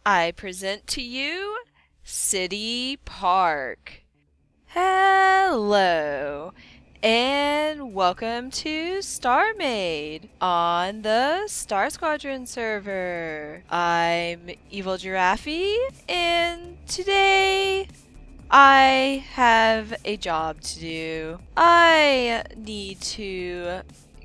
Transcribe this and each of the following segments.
I present to you City Park. Hello, and welcome to StarMade on the StarSquadron server. I'm evilgiraffey, and today I have a job to do. I need to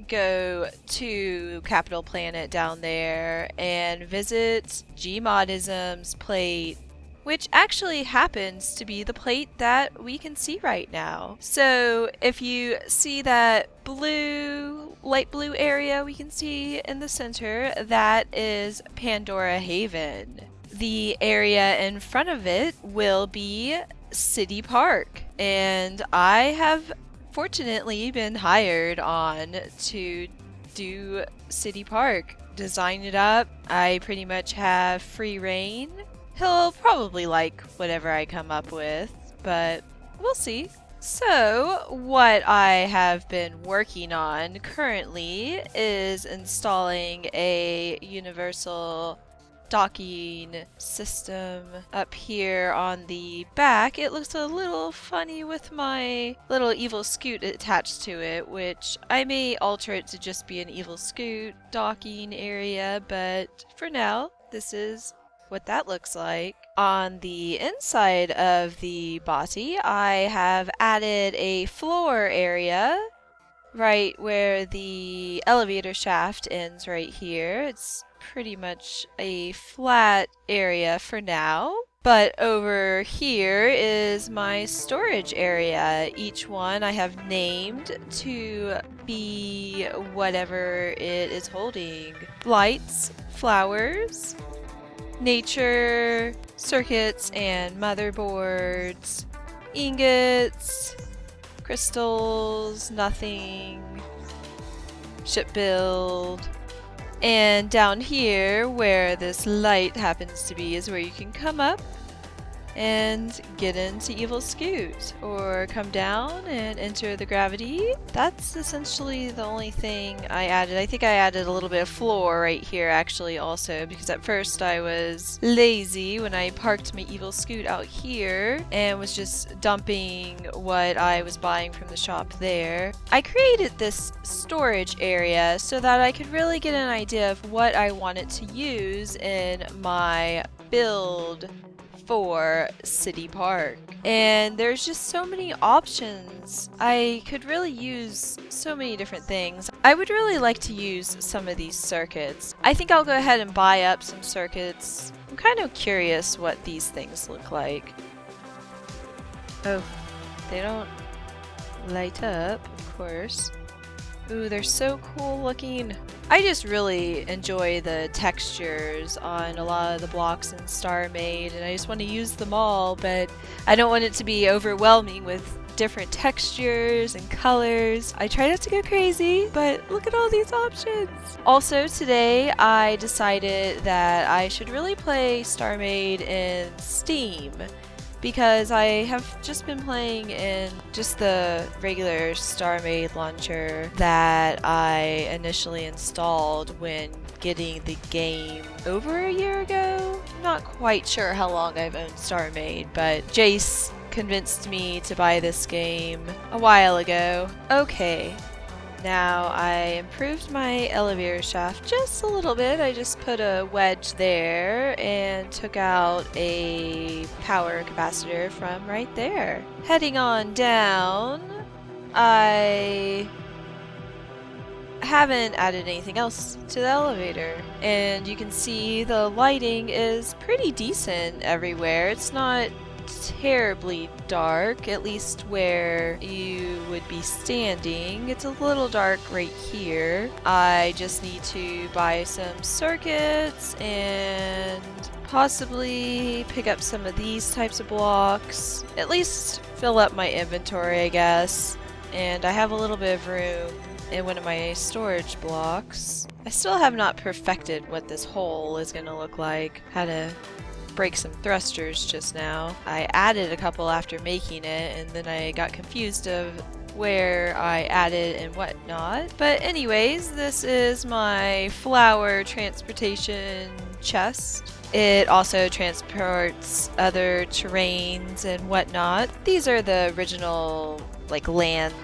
go to Capital Planet down there and visit Gmodism's plate, which actually happens to be the plate that we can see right now. So if you see that light blue area we can see in the center, that is Pandora Haven. The area in front of it will be City Park, and I have fortunately been hired on to do City Park, design it up. I pretty much have free reign. He'll probably like whatever I come up with, but we'll see. So, what I have been working on currently is installing a universal docking system up here on the back. It looks a little funny with my little evil scoot attached to it, which I may alter it to just be an evil scoot docking area, but for now, this is what that looks like. On the inside of the body, I have added a floor area right where the elevator shaft ends right here. It's pretty much a flat area for now. But over here is my storage area. Each one I have named to be whatever it is holding. Lights, flowers, nature, circuits and motherboards, ingots, crystals, nothing, ship build. And down here, where this light happens to be, is where you can come up and get into Evil Scoot, or come down and enter the gravity. That's essentially the only thing I added. I think I added a little bit of floor right here actually also, because at first I was lazy when I parked my Evil Scoot out here and was just dumping what I was buying from the shop there. I created this storage area so that I could really get an idea of what I wanted to use in my build for City Park. And there's just so many options. I could really use so many different things. I would really like to use some of these circuits. I think I'll go ahead and buy up some circuits. I'm kind of curious what these things look like. Oh, they don't light up, of course. Ooh, they're so cool looking. I just really enjoy the textures on a lot of the blocks in StarMade, and I just want to use them all, but I don't want it to be overwhelming with different textures and colors. I try not to go crazy, but look at all these options. Also today I decided that I should really play StarMade in Steam, because I have just been playing in just the regular StarMade launcher that I initially installed when getting the game over a year ago. I'm not quite sure how long I've owned StarMade, but Jace convinced me to buy this game a while ago. Okay. Now, I improved my elevator shaft just a little bit. I just put a wedge there and took out a power capacitor from right there. Heading on down, I haven't added anything else to the elevator. And you can see the lighting is pretty decent everywhere. It's not terribly dark, at least where you would be standing. It's a little dark right here. I just need to buy some circuits and possibly pick up some of these types of blocks. At least fill up my inventory, I guess. And I have a little bit of room in one of my storage blocks. I still have not perfected what this hole is going to look like. Had to break some thrusters just now. I added a couple after making it, and then I got confused of where I added and whatnot. But anyways, this is my flower transportation chest. It also transports other terrains and whatnot. These are the original like land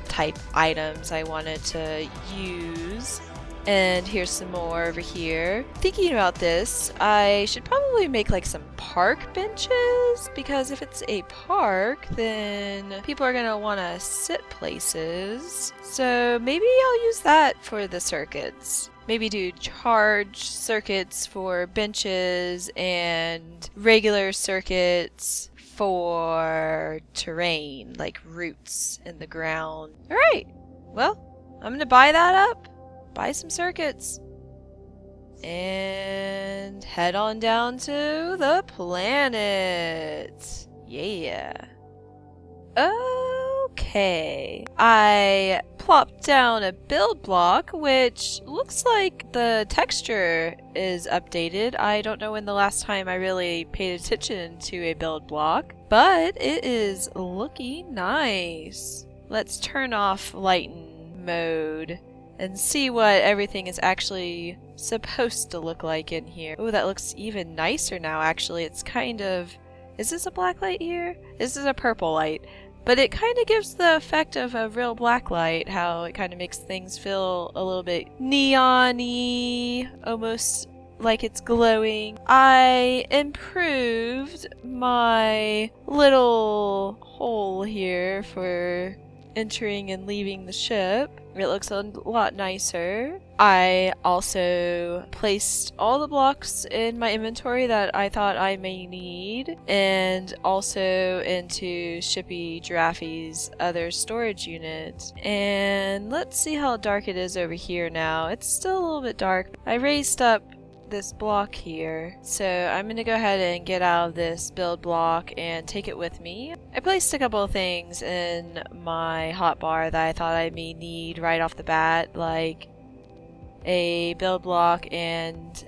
type items I wanted to use. And here's some more over here. Thinking about this, I should probably make like some park benches, because if it's a park, then people are gonna want to sit places. So maybe I'll use that for the circuits. Maybe do charge circuits for benches and regular circuits for terrain, like roots in the ground. Alright, well, I'm gonna buy that up. Buy some circuits and head on down to the planet. Yeah. Okay. I plopped down a build block, which looks like the texture is updated. I don't know when the last time I really paid attention to a build block, but it is looking nice. Let's turn off lighten mode and see what everything is actually supposed to look like in here. Oh, that looks even nicer now, actually. It's kind of... Is this a black light here? This is a purple light. But it kind of gives the effect of a real black light, how it kind of makes things feel a little bit neon-y, almost like it's glowing. I improved my little hole here for entering and leaving the ship. It looks a lot nicer. I also placed all the blocks in my inventory that I thought I may need, and also into Shippy Giraffey's other storage unit. And let's see how dark it is over here now. It's still a little bit dark. I raised up this block here, so I'm gonna go ahead and get out of this build block and take it with me. I placed a couple of things in my hotbar that I thought I may need right off the bat, like a build block and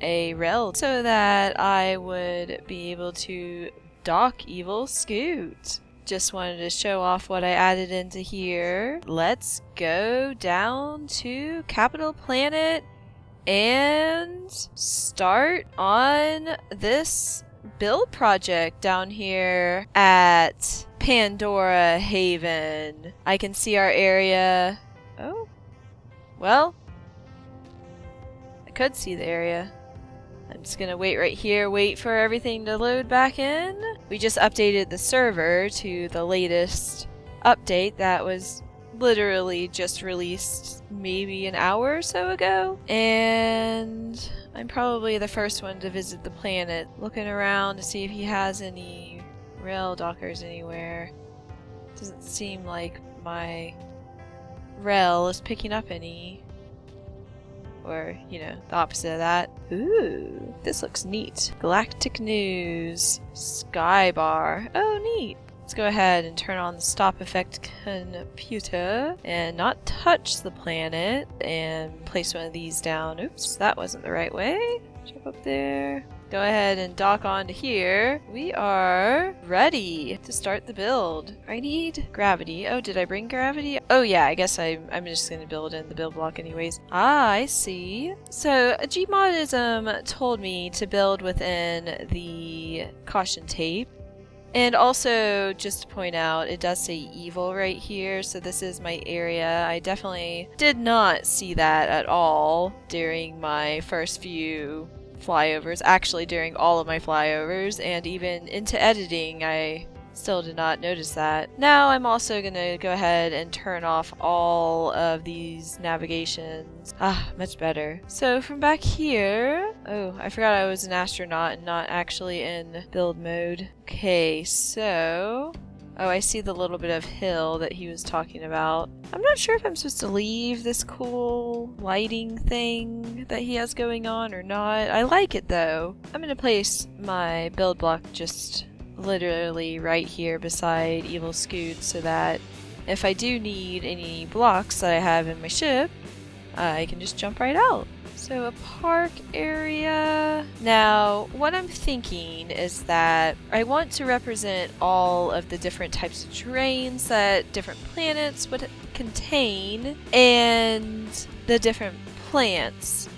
a rail, so that I would be able to dock Evil Scoot. Just wanted to show off what I added into here. Let's go down to Capital Planet and start on this build project down here at Pandora Haven. I can see our area. Oh, well, I could see the area. I'm just gonna wait right here, wait for everything to load back in. We just updated the server to the latest update that was literally just released maybe an hour or so ago, and I'm probably the first one to visit the planet, looking around to see if he has any rail dockers anywhere. Doesn't seem like my rail is picking up any, or you know, the opposite of that. Ooh, this looks neat. Galactic News, Skybar. Oh, neat. Let's go ahead and turn on the stop effect computer and not touch the planet and place one of these down. Oops, that wasn't the right way. Jump up there. Go ahead and dock onto here. We are ready to start the build. I need gravity. Oh, did I bring gravity? Oh yeah, I guess I'm just going to build in the build block anyways. Ah, I see. So Gmodism told me to build within the caution tape. And also, just to point out, it does say evil right here, so this is my area. I definitely did not see that at all during my first few flyovers. Actually, during all of my flyovers, and even into editing, I still did not notice that. Now I'm also going to go ahead and turn off all of these navigations. Ah, much better. So from back here... Oh, I forgot I was an astronaut and not actually in build mode. Okay, so... Oh, I see the little bit of hill that he was talking about. I'm not sure if I'm supposed to leave this cool lighting thing that he has going on or not. I like it though. I'm going to place my build block just literally right here beside Evil Scoot, so that if I do need any blocks that I have in my ship, I can just jump right out. So a park area. Now, what I'm thinking is that I want to represent all of the different types of terrains that different planets would contain, and the different plants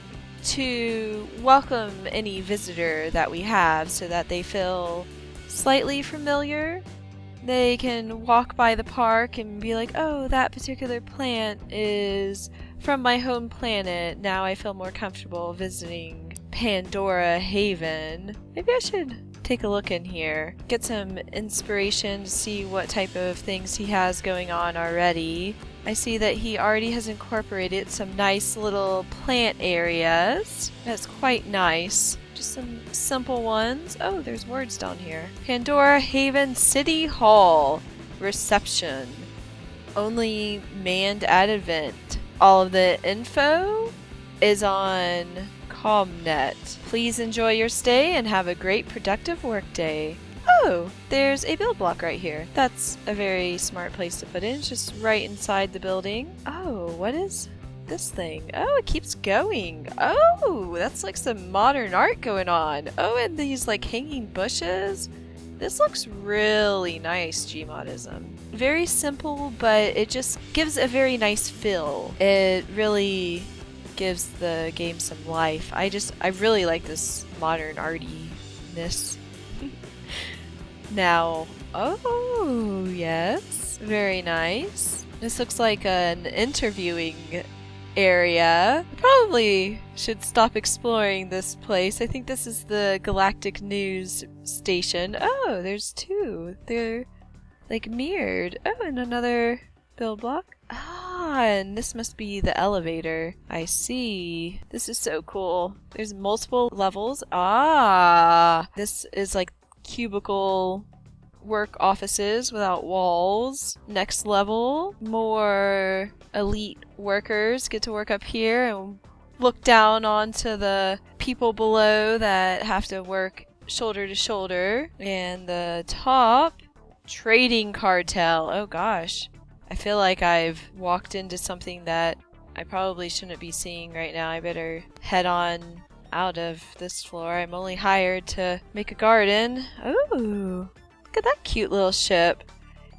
to welcome any visitor that we have so that they feel slightly familiar. They can walk by the park and be like, oh, that particular plant is from my home planet. Now I feel more comfortable visiting Pandora Haven. Maybe I should take a look in here, get some inspiration to see what type of things he has going on already. I see that he already has incorporated some nice little plant areas. That's quite nice. Just some simple ones. Oh, there's words down here. Pandora Haven City Hall reception. Only manned at event. All of the info is on ComNet. Please enjoy your stay and have a great productive workday. Oh, there's a build block right here. That's a very smart place to put it. It's just right inside the building. Oh, what is this thing? Oh, it keeps going. Oh, that's like some modern art going on. Oh, and these like hanging bushes. This looks really nice, Gmodism. Very simple, but it just gives a very nice feel. It really gives the game some life. I really like this modern artiness. Now, oh yes, very nice. This looks like an interviewing area. I probably should stop exploring this place. I think this is the Galactic News Station. Oh, there's two. They're like mirrored. Oh, and another build block. Ah, and this must be the elevator. I see. This is so cool. There's multiple levels. Ah, this is like cubicle work offices without walls. Next level, more elite workers get to work up here and look down onto the people below that have to work shoulder to shoulder. And the top, trading cartel. Oh gosh. I feel like I've walked into something that I probably shouldn't be seeing right now. I better head on out of this floor. I'm only hired to make a garden. Ooh, look at that cute little ship.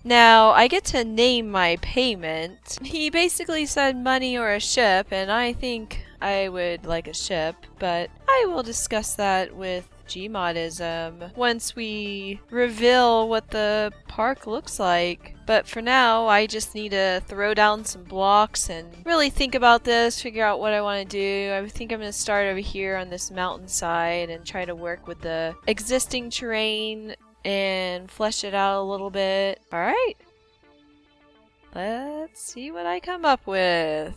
Now, I get to name my payment. He basically said money or a ship, and I think I would like a ship, but I will discuss that with Gmodism once we reveal what the park looks like. But for now, I just need to throw down some blocks and really think about this, figure out what I want to do. I think I'm going to start over here on this mountainside and try to work with the existing terrain and flesh it out a little bit. Alright, let's see what I come up with.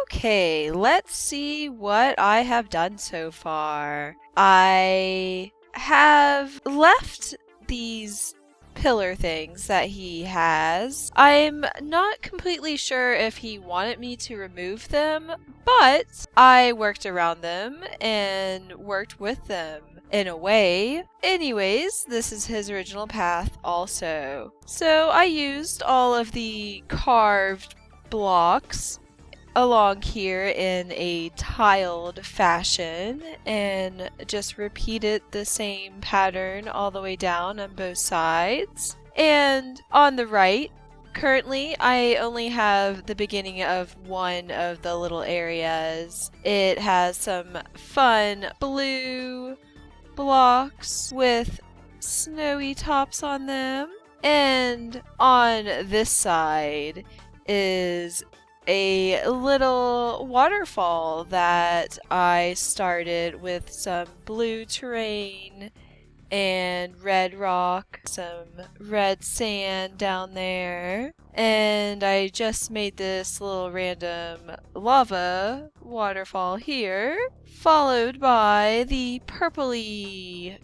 Okay, let's see what I have done so far. I have left these pillar things that he has. I'm not completely sure if he wanted me to remove them, but I worked around them and worked with them in a way. Anyways, this is his original path also. So I used all of the carved blocks along here in a tiled fashion and just repeated the same pattern all the way down on both sides. And on the right, currently I only have the beginning of one of the little areas. It has some fun blue blocks with snowy tops on them. And on this side is a little waterfall that I started with some blue terrain and red rock, some red sand down there, and I just made this little random lava waterfall here, followed by the purpley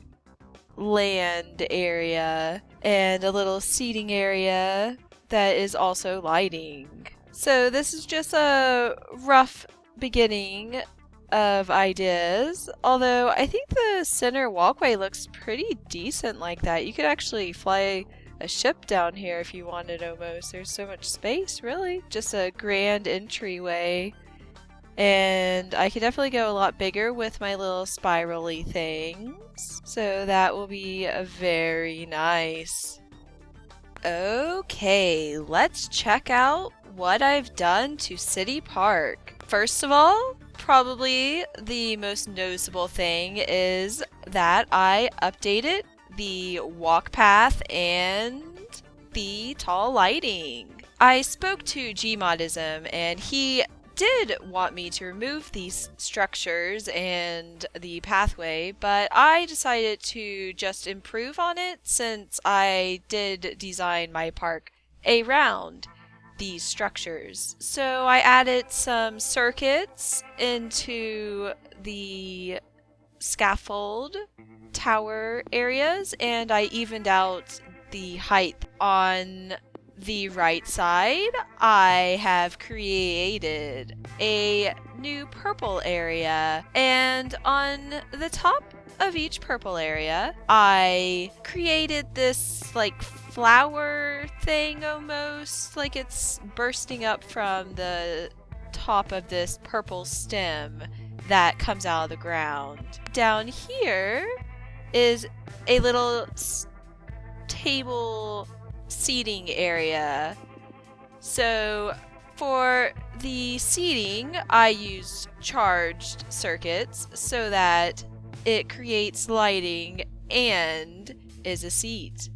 land area and a little seating area that is also lighting. So this is just a rough beginning of ideas, although I think the center walkway looks pretty decent like that. You could actually fly a ship down here if you wanted almost. There's so much space, really. Just a grand entryway. And I could definitely go a lot bigger with my little spirally things. So that will be very nice. Okay, let's check out what I've done to City Park. First of all, Probably the most noticeable thing is that I updated the walk path and the tall lighting. I spoke to Gmodism and he did want me to remove these structures and the pathway, but I decided to just improve on it since I did design my park around these structures. So I added some circuits into the scaffold tower areas, and I evened out the height on the right side. I have created a new purple area, and on the top of each purple area, I created this like flower thing almost, like it's bursting up from the top of this purple stem that comes out of the ground. Down here is a little table seating area. So for the seating, I used charged circuits so that it creates lighting and is a seat.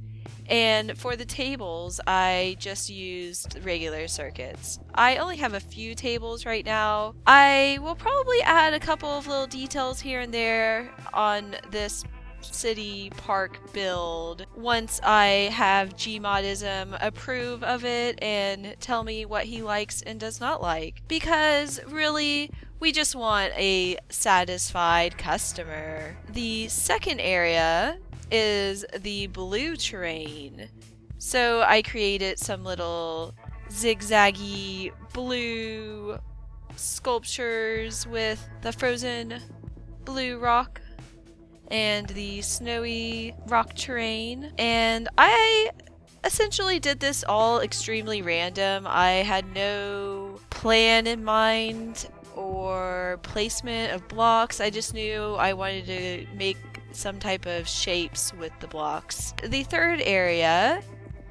And for the tables, I just used regular circuits. I only have a few tables right now. I will probably add a couple of little details here and there on this city park build once I have Gmodism approve of it and tell me what he likes and does not like. Because really, we just want a satisfied customer. The second area is the blue terrain. So I created some little zigzaggy blue sculptures with the frozen blue rock and the snowy rock terrain. And I essentially did this all extremely random. I had no plan in mind or placement of blocks. I just knew I wanted to make some type of shapes with the blocks. The third area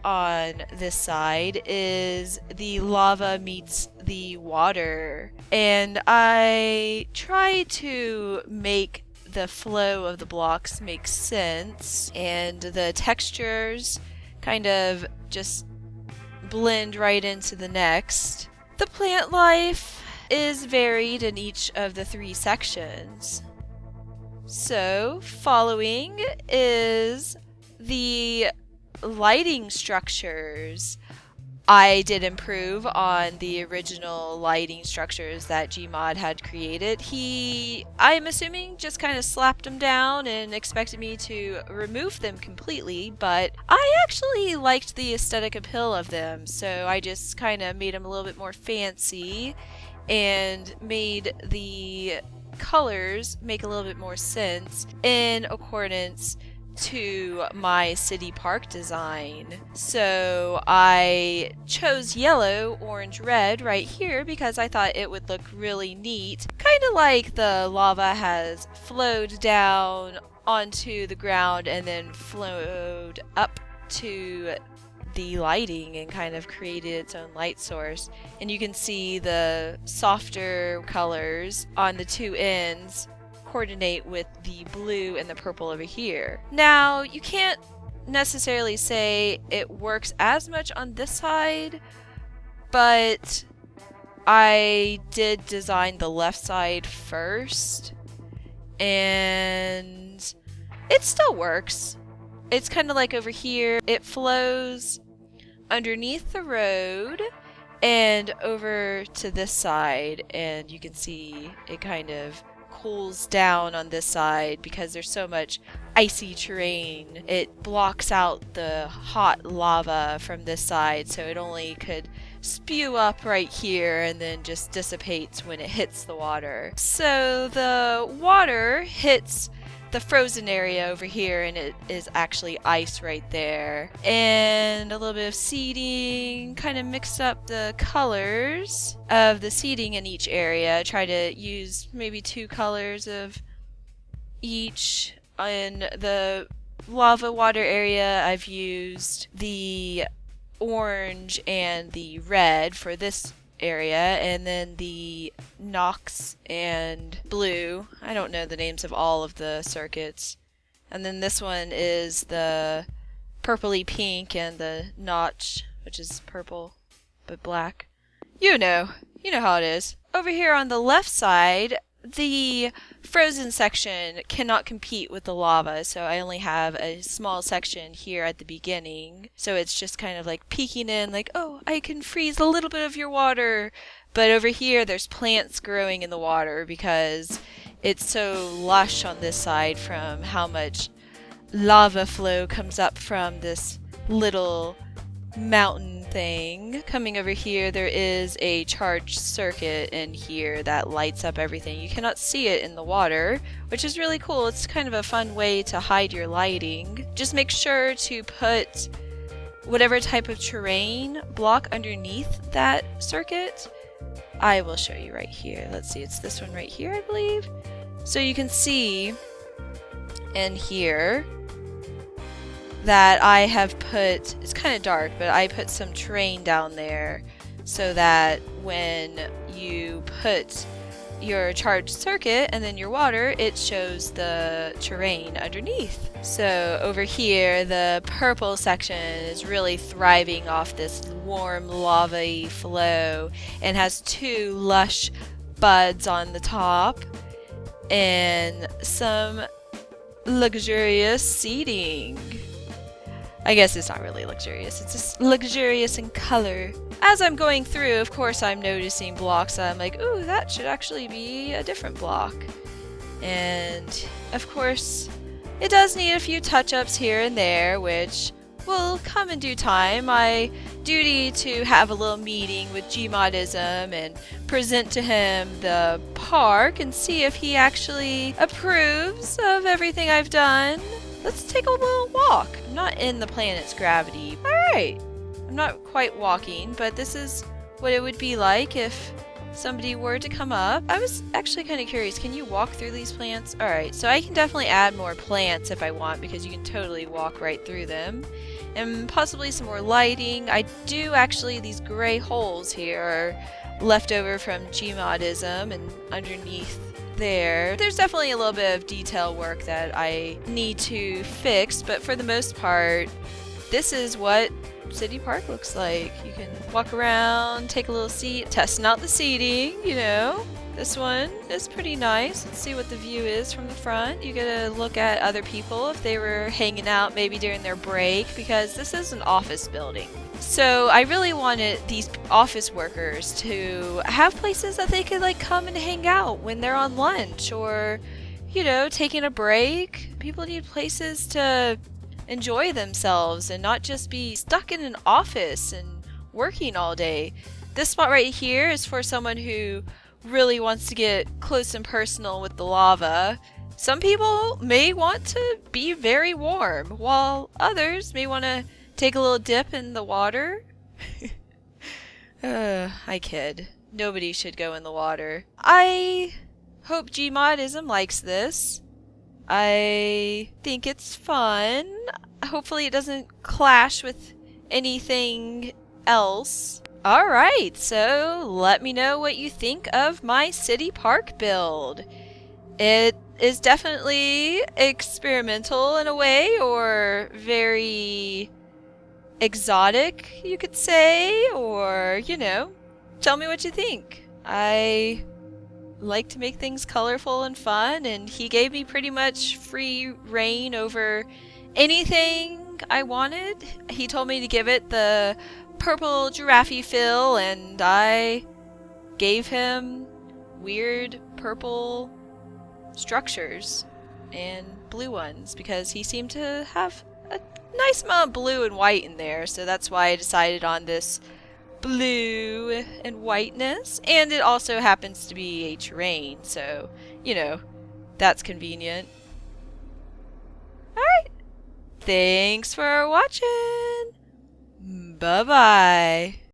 on this side is the lava meets the water, and I try to make the flow of the blocks make sense and the textures kind of just blend right into the next. The plant life is varied in each of the three sections. So, following is the lighting structures. I did improve on the original lighting structures that Gmod had created. I'm assuming, just kind of slapped them down and expected me to remove them completely, but I actually liked the aesthetic appeal of them, so I just kind of made them a little bit more fancy and made the colors make a little bit more sense in accordance to my city park design. So I chose yellow, orange, red right here because I thought it would look really neat. Kind of like the lava has flowed down onto the ground and then flowed up to the lighting and kind of created its own light source. And you can see the softer colors on the two ends coordinate with the blue and the purple over here. Now, you can't necessarily say it works as much on this side, but I did design the left side first, and it still works. It's kind of like over here, it flows underneath the road and over to this side, and you can see it kind of cools down on this side because there's so much icy terrain. It blocks out the hot lava from this side, so it only could spew up right here and then just dissipates when it hits the water. So the water hits the frozen area over here, and it is actually ice right there. And a little bit of seeding, kind of mixed up the colors of the seeding in each area. Try to use maybe 2 colors of each. In the lava water area, I've used the orange and the red for this area, and then the Nox and blue. I don't know the names of all of the circuits. And then this one is the purpley pink and the notch, which is purple but black. You know how it is. Over here on the left side, the frozen section cannot compete with the lava, so I only have a small section here at the beginning. So it's just kind of like peeking in, like, oh, I can freeze a little bit of your water. But over here, there's plants growing in the water because it's so lush on this side from how much lava flow comes up from this little mountain thing. Coming over here, there is a charged circuit in here that lights up everything. You cannot see it in the water, which is really cool. It's kind of a fun way to hide your lighting. Just make sure to put whatever type of terrain block underneath that circuit. I will show you right here. Let's see, it's this one right here, I believe. So you can see in here that I have put, it's kind of dark, but I put some terrain down there so that when you put your charged circuit and then your water, it shows the terrain underneath. So over here, the purple section is really thriving off this warm lava-y flow and has two lush buds on the top and some luxurious seating. I guess it's not really luxurious, it's just luxurious in color. As I'm going through, of course, I'm noticing blocks that I'm like, ooh, that should actually be a different block. And, of course, it does need a few touch-ups here and there, which will come in due time. My duty to have a little meeting with Gmodism and present to him the park and see if he actually approves of everything I've done. Let's take a little walk. I'm not in the planet's gravity. Alright. I'm not quite walking, but this is what it would be like if somebody were to come up. I was actually kind of curious. Can you walk through these plants? Alright, so I can definitely add more plants if I want because you can totally walk right through them. And possibly some more lighting. I do actually, these gray holes here are left over from Gmodism and underneath there's definitely a little bit of detail work that I need to fix, but for the most part, this is what City Park looks like. You can walk around, take a little seat, testing out the seating, you know. This one is pretty nice. Let's see what the view is from the front. You get to look at other people if they were hanging out maybe during their break, because this is an office building. So I really wanted these office workers to have places that they could like come and hang out when they're on lunch or, you know, taking a break. People need places to enjoy themselves and not just be stuck in an office and working all day. This spot right here is for someone who really wants to get close and personal with the lava. Some people may want to be very warm, while others may want to take a little dip in the water. I kid. Nobody should go in the water. I hope Gmodism likes this. I think it's fun. Hopefully it doesn't clash with anything else. Alright, so let me know what you think of my city park build. It is definitely experimental in a way, or very exotic, you could say, or, you know, tell me what you think. I like to make things colorful and fun, and he gave me pretty much free reign over anything I wanted. He told me to give it the purple giraffey fill, and I gave him weird purple structures and blue ones because he seemed to have a nice amount of blue and white in there, so that's why I decided on this blue and whiteness. And it also happens to be a terrain, so, you know, that's convenient. Alright, thanks for watching. Bye-bye.